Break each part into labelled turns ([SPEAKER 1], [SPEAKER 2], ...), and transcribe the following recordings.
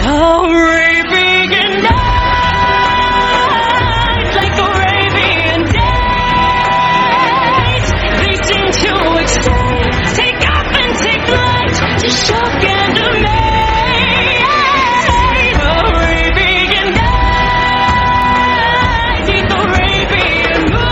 [SPEAKER 1] Arabian nights, like Arabian days. They seem to extend, take off and take flight, to shock and amaze. Arabian nights, like Arabian moons.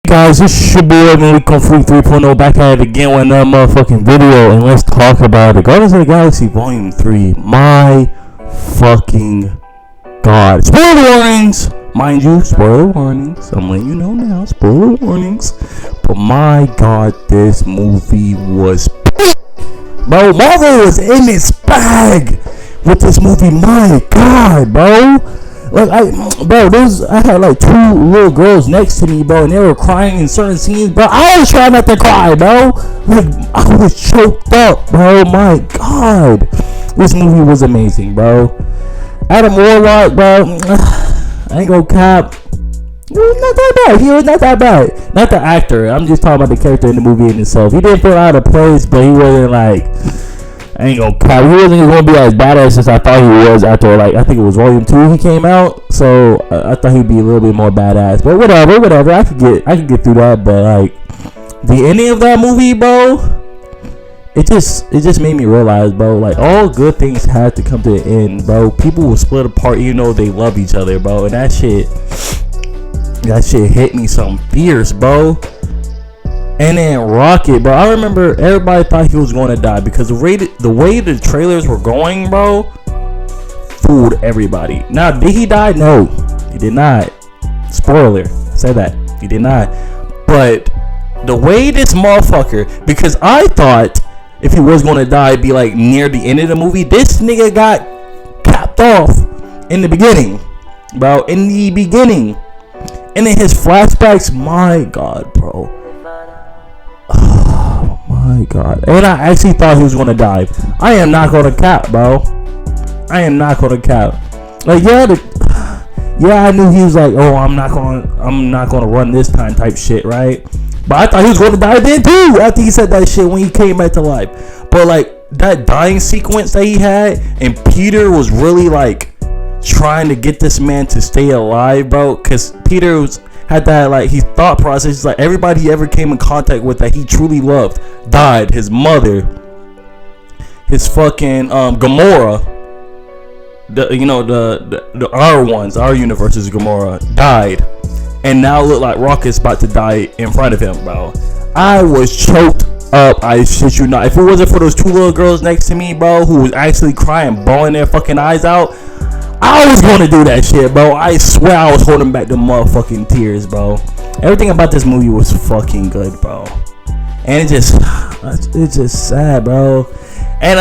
[SPEAKER 2] Guys, this is your boy Malik Kung Fu 3.0 back at it again with another motherfucking video, and let's talk about it. Guardians of the Galaxy Volume 3. My fucking god. Spoiler warnings! Mind you, spoiler warnings. I'm letting you know now, spoiler warnings. But my god, this movie was... Bro, Marvel was in its bag with this movie. My god, bro. Like I had like two little girls next to me, bro, and they were crying in certain scenes, bro. I was trying not to cry, bro. Like I was choked up, bro. My god, this movie was amazing, bro. Adam Warlock, bro. I ain't gonna cap. He was not that bad. He was not that bad. Not the actor. I'm just talking about the character in the movie in itself. He didn't feel out of place, but he wasn't like. I ain't gonna cap. He wasn't gonna be as badass as I thought he was after, like, I think it was Volume 2 he came out. So I thought he'd be a little bit more badass. But whatever. I could get through that. But like the ending of that movie, bro, it just made me realize, bro, like all good things had to come to an end, bro. People will split apart even though they love each other, bro. And that shit hit me something fierce, bro. And then Rocket, bro. I remember everybody thought he was going to die because the way the trailers were going, bro, fooled everybody. Now, did he die? No, he did not. Spoiler, say that he did not. But the way this motherfucker, because I thought if he was going to die, it'd be like near the end of the movie. This nigga got capped off in the beginning, bro. In the beginning, and in his flashbacks, my god, bro. Oh my god. And I actually thought he was gonna die. I am not gonna cap, bro. I am not gonna cap. Like yeah, I knew he was like, oh, I'm not gonna run this time type shit, right? But I thought he was gonna die then too after he said that shit when he came back to life. But like that dying sequence that he had, and Peter was really like trying to get this man to stay alive, bro, because Peter had that, like, his thought process, like everybody he ever came in contact with that he truly loved died. His mother, his fucking Gamora, our universe's Gamora died, and now look like Rocket's about to die in front of him, bro. I was choked up. I shit you not. If it wasn't for those two little girls next to me, bro, who was actually crying, bawling their fucking eyes out, I was gonna do that shit, bro. I swear I was holding back the motherfucking tears, bro. Everything about this movie was fucking good, bro. And it's just sad, bro. And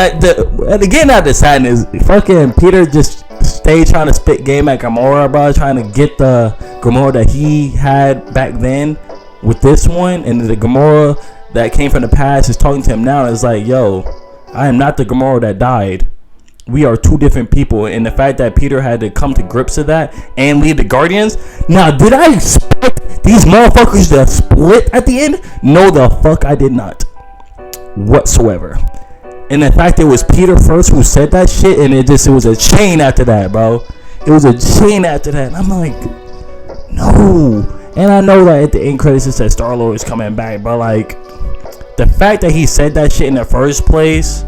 [SPEAKER 2] again, not the sadness. Fucking Peter just stayed trying to spit game at Gamora, bro. Trying to get the Gamora that he had back then with this one. And the Gamora that came from the past is talking to him now. And it's like, yo, I am not the Gamora that died. We are two different people, and the fact that Peter had to come to grips with that and lead the Guardians. Now, did I expect these motherfuckers to split at the end? No, the fuck I did not, whatsoever. And the fact it was Peter first who said that shit, and it was a chain after that, bro. It was a chain after that, and I'm like, no. And I know that at the end credits it said Star-Lord is coming back, but like the fact that he said that shit in the first place.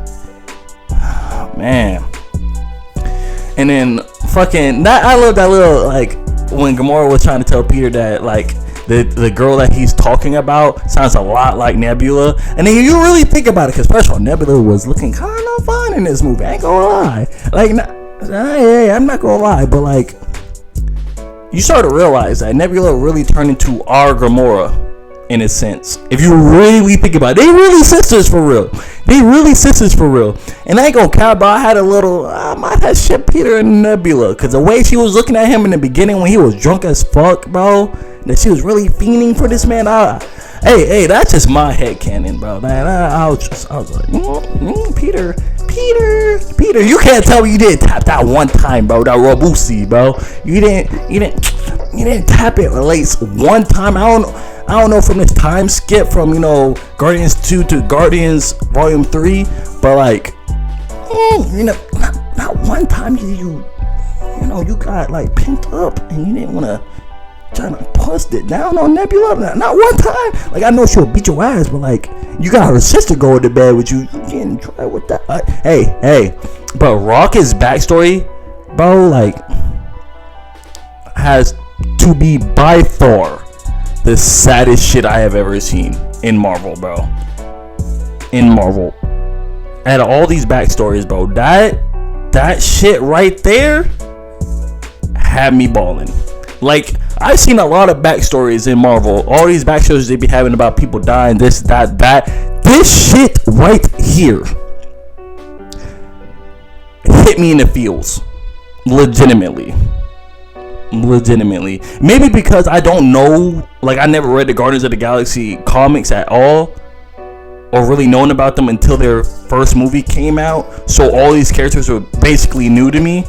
[SPEAKER 2] Man. And then fucking that, I love that little, like, when Gamora was trying to tell Peter that like the girl that he's talking about sounds a lot like Nebula. And then you really think about it, because first of all, Nebula was looking kind of fine in this movie, I ain't gonna lie. Like, I'm not gonna lie, but like you start to realize that Nebula really turned into our Gamora in a sense. If you really think about it, they really sisters for real. And I ain't gonna cap, but I might have shit Peter and Nebula, because the way she was looking at him in the beginning when he was drunk as fuck, bro, that she was really fiending for this man. Hey, that's just my headcanon, bro. Man, I was like, Peter, you can't tell me you didn't tap that one time, bro. That Robusi, bro. You didn't tap it at least one time. I don't know from this time skip from Guardians 2 to Guardians Volume 3, but like you know, not one time did you got like pent up and you didn't want to try to bust it down on Nebula. Not one time. Like, I know she'll beat your ass, but like, you got her sister going to bed with you. You can't try with that. Hey, but Rocket's backstory, bro, like, has to be by far the saddest shit I have ever seen in Marvel, bro. In Marvel. Out of all these backstories, bro, that shit right there had me balling. Like, I've seen a lot of backstories in Marvel. All these backstories they be having about people dying, this, that. This shit right here hit me in the feels. Legitimately. Maybe because I don't know, like, I never read the Guardians of the Galaxy comics at all, or really known about them until their first movie came out. So all these characters were basically new to me.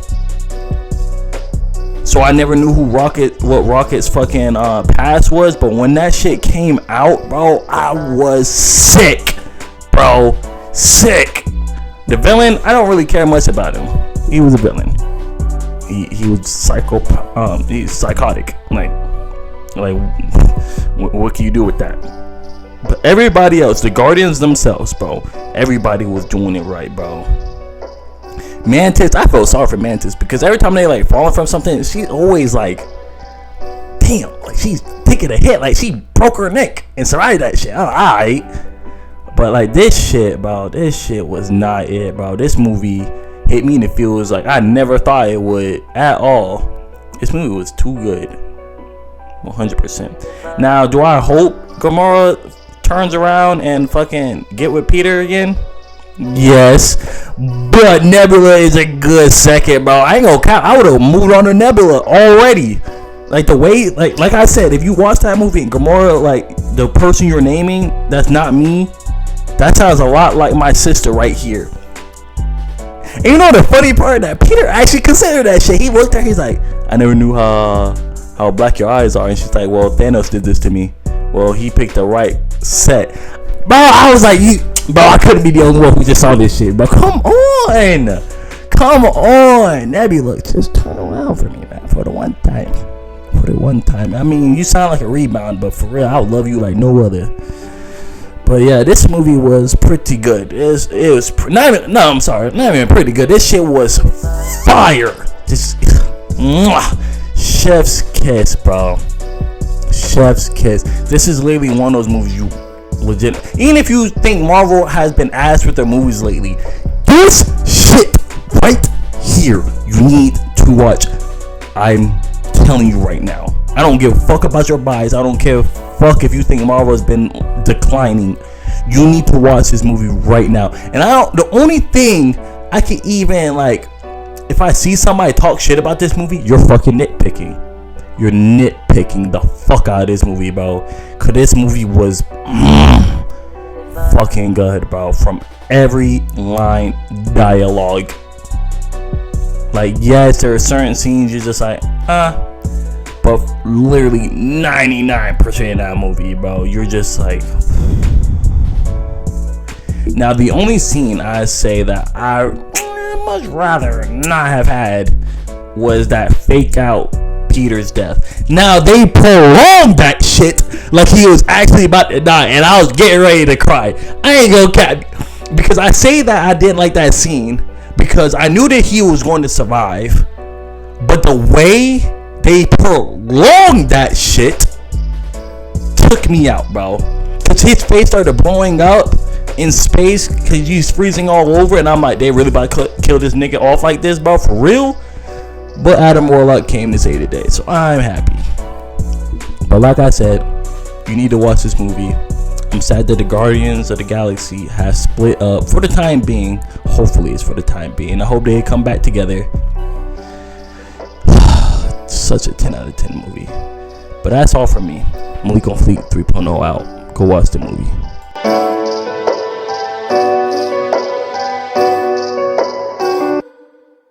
[SPEAKER 2] So I never knew what Rocket's fucking past was. But when that shit came out, bro, I was sick, bro, sick. The villain, I don't really care much about him. He was a villain. He was he's psychotic. Like, what can you do with that? But everybody else, the Guardians themselves, bro, everybody was doing it right, bro. Mantis, I felt sorry for Mantis because every time they like falling from something, she's always like, damn, like she's taking a hit, like she broke her neck and survived that shit. Alright, but like this shit, bro, this shit was not it, bro. This movie hit me in the feels like I never thought it would at all. This movie was too good, 100%. Now, do I hope Gamora turns around and fucking get with Peter again? Yes, but Nebula is a good second, bro. I ain't gonna count. I would have moved on to Nebula already. Like the way, like I said, if you watch that movie and Gamora, like the person you're naming, that's not me. That sounds a lot like my sister right here. And you know the funny part, that Peter actually considered that shit. He looked at her, he's like, I never knew how black your eyes are. And she's like, well, Thanos did this to me. Well, he picked the right set. Bro, I was like, bro, I couldn't be the only one who just saw this shit. But come on, Nebula, just turn around for me, man, for the one time. I mean, you sound like a rebound, but for real, I would love you like no other. But yeah, this movie was pretty good. Not even pretty good. This shit was fire. Just chef's kiss, bro. Chef's kiss. This is literally one of those movies you legit. Even if you think Marvel has been ass with their movies lately, this shit right here you need to watch. I'm telling you right now. I don't give a fuck about your bias. I don't care fuck if you think Marvel has been declining. You need to watch this movie right now. And the only thing I can even, like, if I see somebody talk shit about this movie, you're fucking nitpicking. You're nitpicking the fuck out of this movie, bro. Cause this movie was fucking good, bro. From every line, dialogue. Like, yes, there are certain scenes you're just like, but literally 99% of that movie, bro, you're just like. Now, the only scene I say that I much rather not have had was that fake out Peter's death. Now, they prolonged that shit like he was actually about to die, and I was getting ready to cry. I ain't gonna cap, because I say that I didn't like that scene because I knew that he was going to survive, but the way they prolonged that shit took me out, bro. Cause his face started blowing up in space because he's freezing all over, and I'm like, they really about to kill this nigga off like this, bro, for real? But Adam Warlock came to save the day, so I'm happy. But like I said, you need to watch this movie. I'm sad that the Guardians of the Galaxy have split up for the time being. Hopefully it's for the time being. I hope they come back together. Such a 10 out of 10 movie. But that's all from me. Malik on Fleet 3.0 out. Go watch the movie.